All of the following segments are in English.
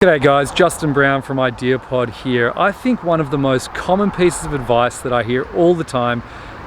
G'day guys, Justin Brown from IdeaPod here. I think one of the most common pieces of advice that I hear all the time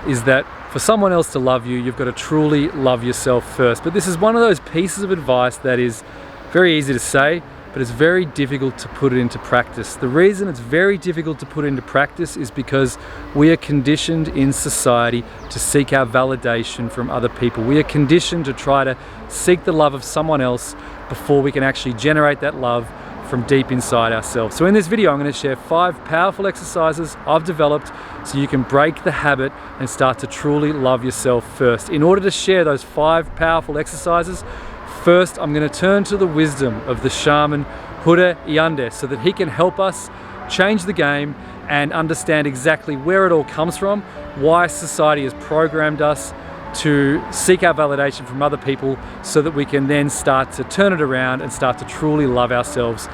is that for someone else to love you, you've got to truly love yourself first. But this is one of those pieces of advice that is very easy to say, but it's very difficult to put it into practice. The reason it's very difficult to put into practice is because we are conditioned in society to seek our validation from other people. We are conditioned to try to seek the love of someone else before we can actually generate that love from deep inside ourselves. So in this video, I'm going to share 5 powerful exercises I've developed so you can break the habit and start to truly love yourself first. In order to share those 5 powerful exercises, first I'm going to turn to the wisdom of the shaman Huda Yande so that he can help us change the game and understand exactly where it all comes from, why society has programmed us to seek our validation from other people so that we can then start to turn it around and start to truly love ourselves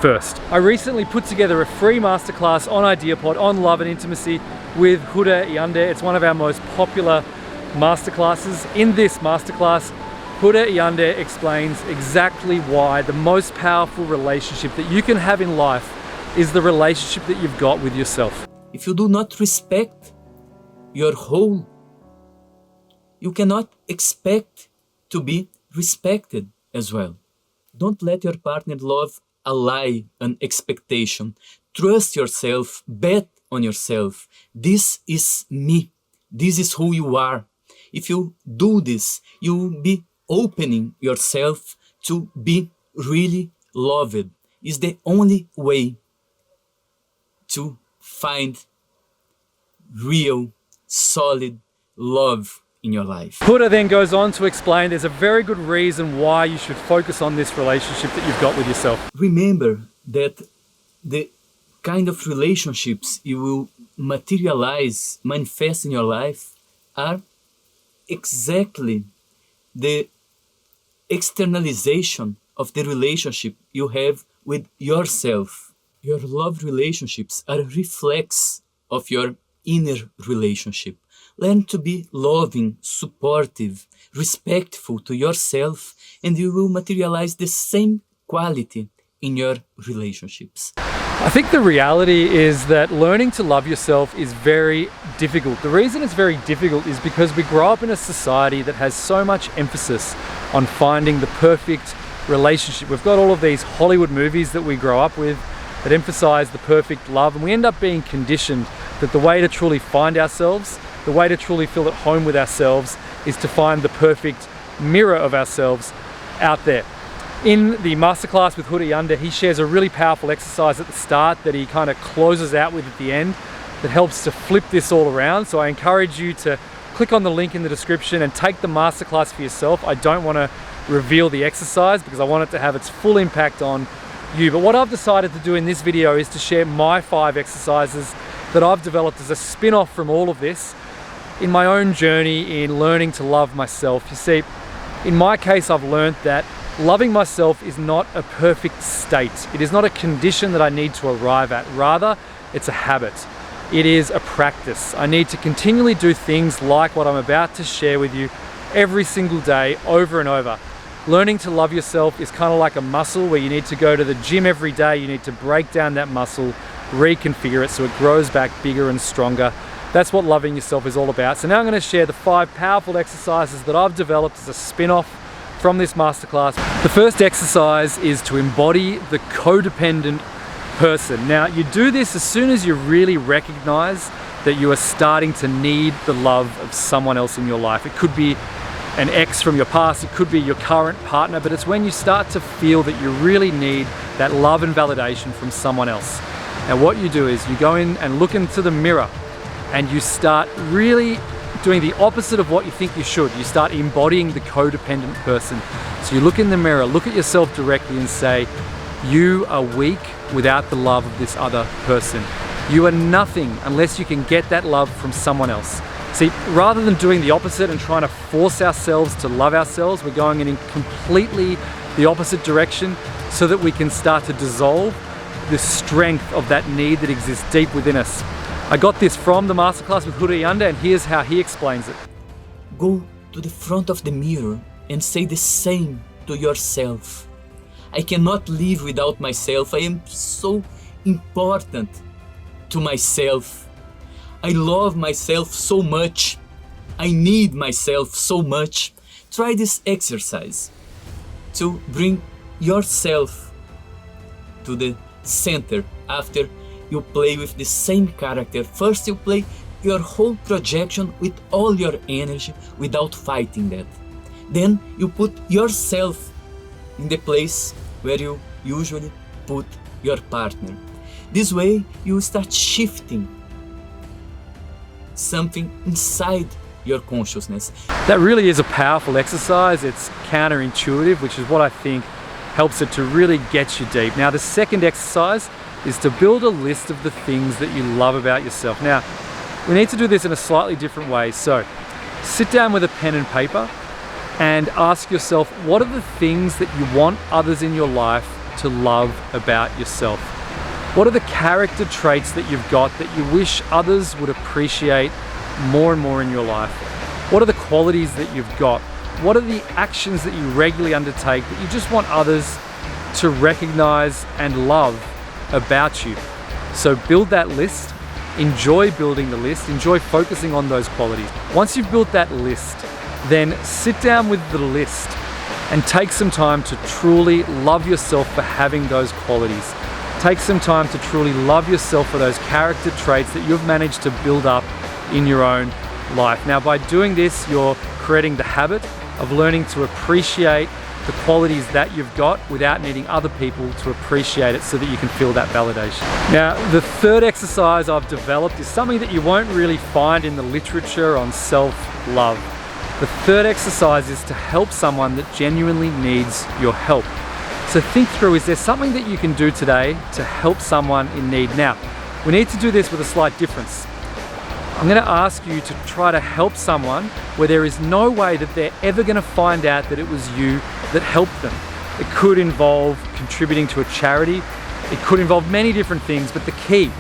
first. I recently put together a free masterclass on IdeaPod on love and intimacy with Huda Yande. It's one of our most popular masterclasses. In this masterclass, Huda Yande explains exactly why the most powerful relationship that you can have in life is the relationship that you've got with yourself. If you do not respect your whole, you cannot expect to be respected as well. Don't let your partner love a lie, an expectation. Trust yourself, bet on yourself. This is me. This is who you are. If you do this, you will be opening yourself to be really loved. It's the only way to find real, solid love in your life. Huda then goes on to explain there's a very good reason why you should focus on this relationship that you've got with yourself. Remember that the kind of relationships you will materialize, manifest in your life are exactly the externalization of the relationship you have with yourself. Your love relationships are a reflex of your inner relationship. Learn to be loving, supportive, respectful to yourself, and you will materialize the same quality in your relationships. I think the reality is that learning to love yourself is very difficult. The reason it's very difficult is because we grow up in a society that has so much emphasis on finding the perfect relationship. We've got all of these Hollywood movies that we grow up with that emphasize the perfect love, and we end up being conditioned that the way to truly find ourselves, the way to truly feel at home with ourselves, is to find the perfect mirror of ourselves out there. In the masterclass with Huda Yande, he shares a really powerful exercise at the start that he kind of closes out with at the end that helps to flip this all around. So I encourage you to click on the link in the description and take the masterclass for yourself. I don't want to reveal the exercise because I want it to have its full impact on you. But what I've decided to do in this video is to share my 5 exercises that I've developed as a spin-off from all of this in my own journey in learning to love myself. You see, in my case, I've learned that loving myself is not a perfect state. It is not a condition that I need to arrive at. Rather, it's a habit. It is a practice. I need to continually do things like what I'm about to share with you every single day, over and over. Learning to love yourself is kind of like a muscle where you need to go to the gym every day. You need to break down that muscle, reconfigure it so it grows back bigger and stronger. That's what loving yourself is all about. So now I'm going to share the 5 powerful exercises that I've developed as a spin-off from this masterclass. The first exercise is to embody the codependent person. Now, you do this as soon as you really recognize that you are starting to need the love of someone else in your life. It could be an ex from your past, it could be your current partner, but it's when you start to feel that you really need that love and validation from someone else. Now, what you do is you go in and look into the mirror and you start really doing the opposite of what you think you should. You start embodying the codependent person. So you look in the mirror, look at yourself directly and say, you are weak without the love of this other person. You are nothing unless you can get that love from someone else. See, rather than doing the opposite and trying to force ourselves to love ourselves, we're going in completely the opposite direction so that we can start to dissolve the strength of that need that exists deep within us. I got this from the masterclass with Huda Yande, and here's how he explains it. Go to the front of the mirror and say the same to yourself. I cannot live without myself. I am so important to myself. I love myself so much. I need myself so much. Try this exercise to bring yourself to the center after you play with the same character. First you play your whole projection with all your energy without fighting that. Then you put yourself in the place where you usually put your partner. This way you start shifting something inside your consciousness. That really is a powerful exercise. It's counterintuitive, which is what I think helps it to really get you deep. Now, the second exercise is to build a list of the things that you love about yourself. Now, we need to do this in a slightly different way. So, sit down with a pen and paper and ask yourself, what are the things that you want others in your life to love about yourself? What are the character traits that you've got that you wish others would appreciate more and more in your life? What are the qualities that you've got? What are the actions that you regularly undertake that you just want others to recognize and love about you? So build that list, enjoy building the list, enjoy focusing on those qualities. Once you've built that list, then sit down with the list and take some time to truly love yourself for having those qualities. Take some time to truly love yourself for those character traits that you've managed to build up in your own life. Now, by doing this, you're creating the habit of learning to appreciate the qualities that you've got without needing other people to appreciate it so that you can feel that validation. Now, the third exercise I've developed is something that you won't really find in the literature on self-love. The third exercise is to help someone that genuinely needs your help. So think through, is there something that you can do today to help someone in need? Now, we need to do this with a slight difference. I'm going to ask you to try to help someone where there is no way that they're ever going to find out that it was you that helped them. It could involve contributing to a charity. It could involve many different things, but the key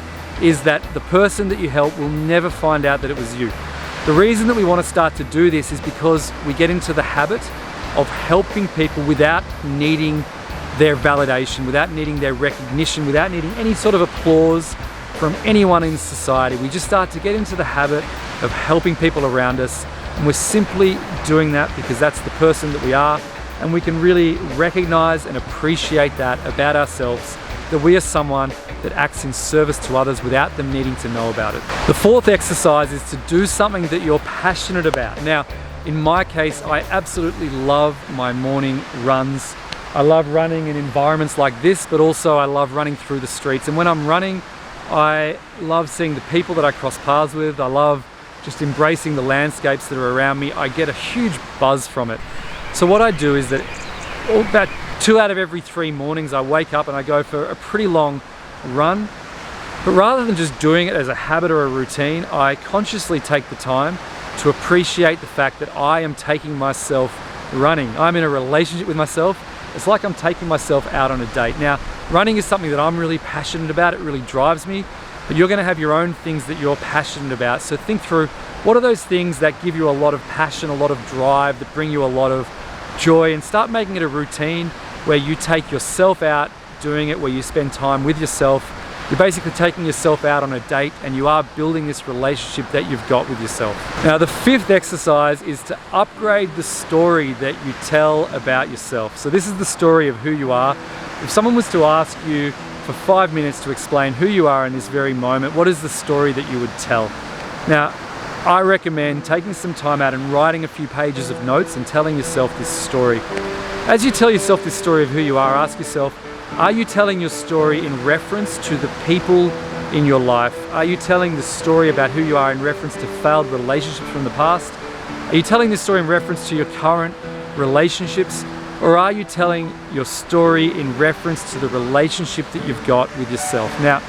is that the person that you help will never find out that it was you. The reason that we want to start to do this is because we get into the habit of helping people without needing their validation, without needing their recognition, without needing any sort of applause from anyone in society. We just start to get into the habit of helping people around us, and we're simply doing that because that's the person that we are, and we can really recognize and appreciate that about ourselves, that we are someone that acts in service to others without them needing to know about it. The fourth exercise is to do something that you're passionate about. Now, in my case, I absolutely love my morning runs. I love running in environments like this, but also I love running through the streets. And when I'm running, I love seeing the people that I cross paths with. I love just embracing the landscapes that are around me. I get a huge buzz from it. So what I do is that about 2 out of every 3 mornings I wake up and I go for a pretty long run. But rather than just doing it as a habit or a routine, I consciously take the time to appreciate the fact that I am taking myself running. I'm in a relationship with myself. It's like I'm taking myself out on a date. Now, running is something that I'm really passionate about. It really drives me, but you're going to have your own things that you're passionate about. So think through, what are those things that give you a lot of passion, a lot of drive, that bring you a lot of joy, and start making it a routine where you take yourself out doing it, where you spend time with yourself. You're basically taking yourself out on a date, and you are building this relationship that you've got with yourself. Now, the fifth exercise is to upgrade the story that you tell about yourself. So this is the story of who you are. If someone was to ask you for 5 minutes to explain who you are in this very moment, what is the story that you would tell? Now, I recommend taking some time out and writing a few pages of notes and telling yourself this story. As you tell yourself this story of who you are, ask yourself, are you telling your story in reference to the people in your life? Are you telling the story about who you are in reference to failed relationships from the past? Are you telling this story in reference to your current relationships? Or are you telling your story in reference to the relationship that you've got with yourself? Now,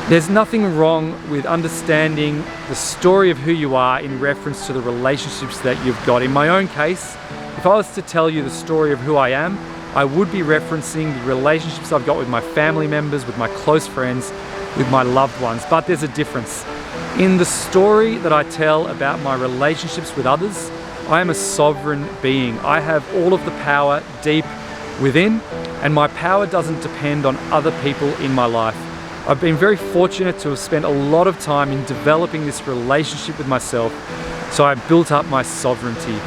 there's nothing wrong with understanding the story of who you are in reference to the relationships that you've got. In my own case, if I was to tell you the story of who I am, I would be referencing the relationships I've got with my family members, with my close friends, with my loved ones. But there's a difference. In the story that I tell about my relationships with others, I am a sovereign being. I have all of the power deep within, and my power doesn't depend on other people in my life. I've been very fortunate to have spent a lot of time in developing this relationship with myself, so I built up my sovereignty.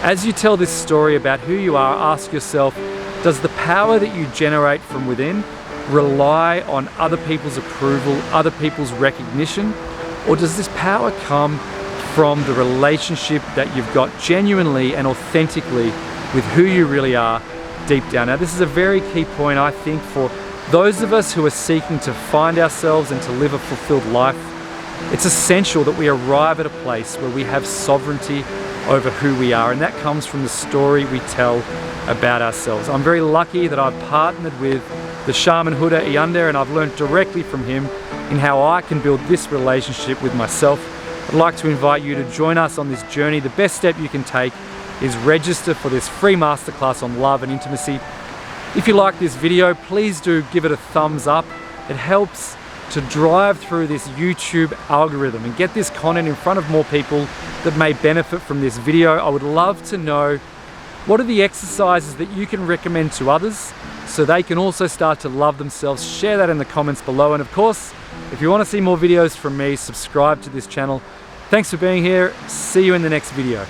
As you tell this story about who you are, ask yourself, does the power that you generate from within rely on other people's approval, other people's recognition, or does this power come from the relationship that you've got genuinely and authentically with who you really are deep down? Now, this is a very key point, I think, for those of us who are seeking to find ourselves and to live a fulfilled life. It's essential that we arrive at a place where we have sovereignty over who we are, and that comes from the story we tell about ourselves. I'm very lucky that I've partnered with the shaman Huda Iyander, and I've learned directly from him in how I can build this relationship with myself. I'd like to invite you to join us on this journey. The best step you can take is register for this free masterclass on love and intimacy. If you like this video, please do give it a thumbs up. It helps to drive through this YouTube algorithm and get this content in front of more people that may benefit from this video. I would love to know, what are the exercises that you can recommend to others so they can also start to love themselves? Share that in the comments below. And of course, if you want to see more videos from me, subscribe to this channel. Thanks for being here. See you in the next video.